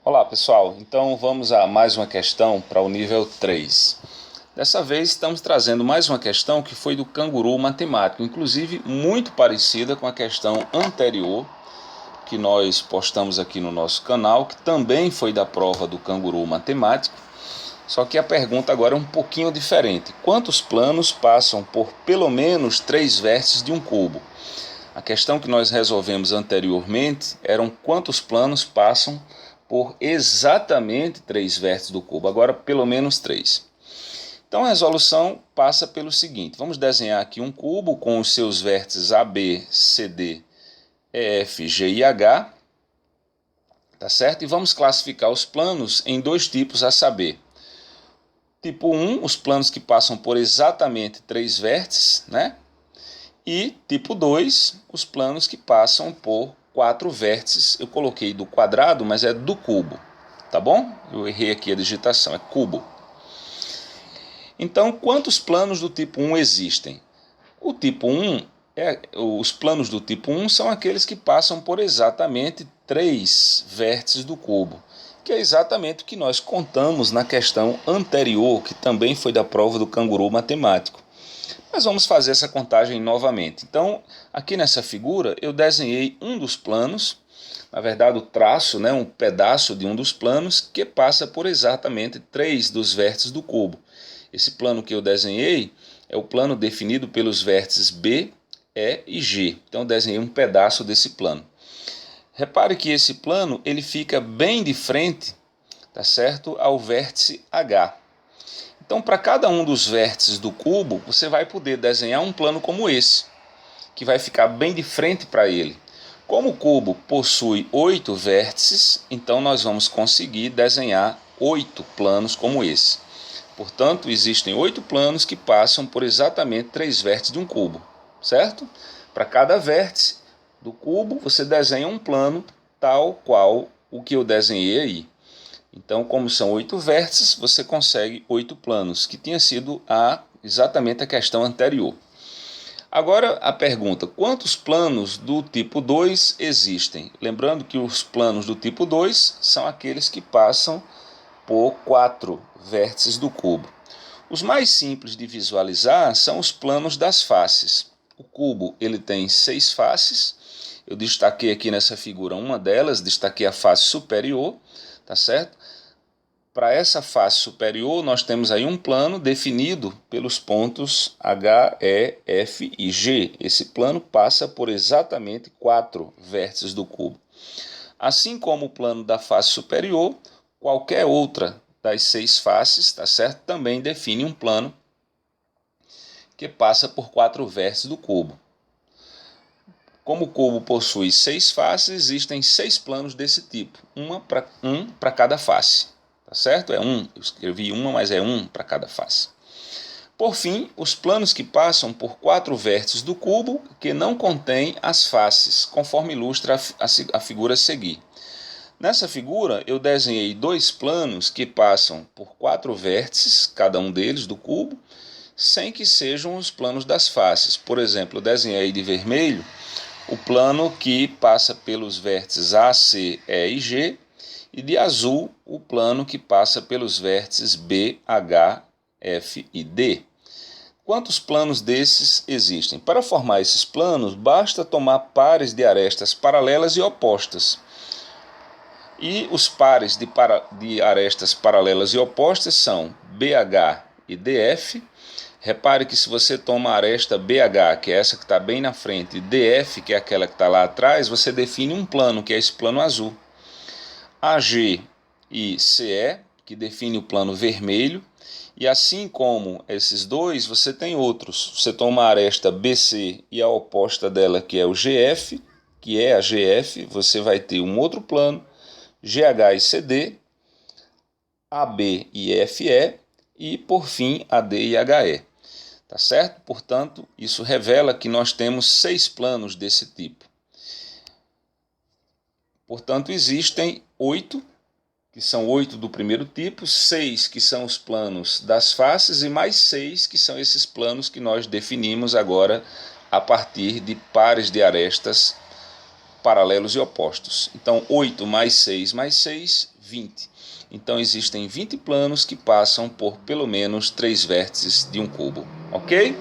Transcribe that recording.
Olá pessoal, então vamos a mais uma questão para o nível 3. Dessa vez estamos trazendo mais uma questão que foi do canguru matemático, inclusive muito parecida com a questão anterior que nós postamos aqui no nosso canal, que também foi da prova do canguru matemático, só que a pergunta agora é um pouquinho diferente. Quantos planos passam por pelo menos 3 vértices de um cubo? A questão que nós resolvemos anteriormente eram quantos planos passam por exatamente 3 vértices do cubo, agora pelo menos 3. Então a resolução passa pelo seguinte: vamos desenhar aqui um cubo com os seus vértices A, B, C, D, E, F, G e H, tá certo? E vamos classificar os planos em dois tipos, a saber, tipo 1, os planos que passam por exatamente 3 vértices, né? E tipo 2, os planos que passam por 4 vértices. Eu coloquei do quadrado, mas é do cubo, tá bom? Eu errei aqui a digitação, é cubo. Então, quantos planos do tipo 1 existem? O tipo 1, os planos do tipo 1 são aqueles que passam por exatamente 3 vértices do cubo, que é exatamente o que nós contamos na questão anterior, que também foi da prova do canguru matemático. Mas vamos fazer essa contagem novamente. Então, aqui nessa figura, eu desenhei um dos planos, na verdade o traço, um pedaço de um dos planos, que passa por exatamente 3 dos vértices do cubo. Esse plano que eu desenhei é o plano definido pelos vértices B, E e G. Então, eu desenhei um pedaço desse plano. Repare que esse plano ele fica bem de frente, tá certo, ao vértice H. Então, para cada um dos vértices do cubo, você vai poder desenhar um plano como esse, que vai ficar bem de frente para ele. Como o cubo possui 8 vértices, então nós vamos conseguir desenhar 8 planos como esse. Portanto, existem 8 planos que passam por exatamente 3 vértices de um cubo, certo? Para cada vértice do cubo, você desenha um plano tal qual o que eu desenhei aí. Então, como são 8 vértices, você consegue 8 planos, que tinha sido exatamente a questão anterior. Agora a pergunta: quantos planos do tipo 2 existem? Lembrando que os planos do tipo 2 são aqueles que passam por 4 vértices do cubo. Os mais simples de visualizar são os planos das faces. O cubo ele tem 6 faces. Eu destaquei aqui nessa figura uma delas, destaquei a face superior, tá certo? Para essa face superior, nós temos aí um plano definido pelos pontos H, E, F e G. Esse plano passa por exatamente 4 vértices do cubo. Assim como o plano da face superior, qualquer outra das 6 faces, tá certo? Também define um plano que passa por 4 vértices do cubo. Como o cubo possui 6 faces, existem 6 planos desse tipo, um para cada face. Tá certo? É um, eu escrevi uma, mas é um para cada face. Por fim, os planos que passam por 4 vértices do cubo que não contém as faces, conforme ilustra a figura a seguir. Nessa figura, eu desenhei 2 planos que passam por 4 vértices, cada um deles do cubo, sem que sejam os planos das faces. Por exemplo, eu desenhei de vermelho o plano que passa pelos vértices A, C, E e G, e de azul o plano que passa pelos vértices B, H, F e D. Quantos planos desses existem? Para formar esses planos, basta tomar pares de arestas paralelas e opostas. E os pares de arestas paralelas e opostas são BH e DF. Repare que se você toma a aresta BH, que é essa que está bem na frente, e DF, que é aquela que está lá atrás, você define um plano, que é esse plano azul. AG e CE, que define o plano vermelho, e assim como esses dois, você tem outros. Você toma a aresta BC e a oposta dela, que é o GF, que é a GF, você vai ter um outro plano, GH e CD, AB e FE, e por fim AD e HE. Tá certo? Portanto, isso revela que nós temos 6 planos desse tipo. Portanto, existem 8, que são 8 do primeiro tipo, 6 que são os planos das faces e mais 6 que são esses planos que nós definimos agora a partir de pares de arestas paralelos e opostos. Então, 8 mais 6 mais 6, 20. Então existem 20 planos que passam por pelo menos 3 vértices de um cubo, ok?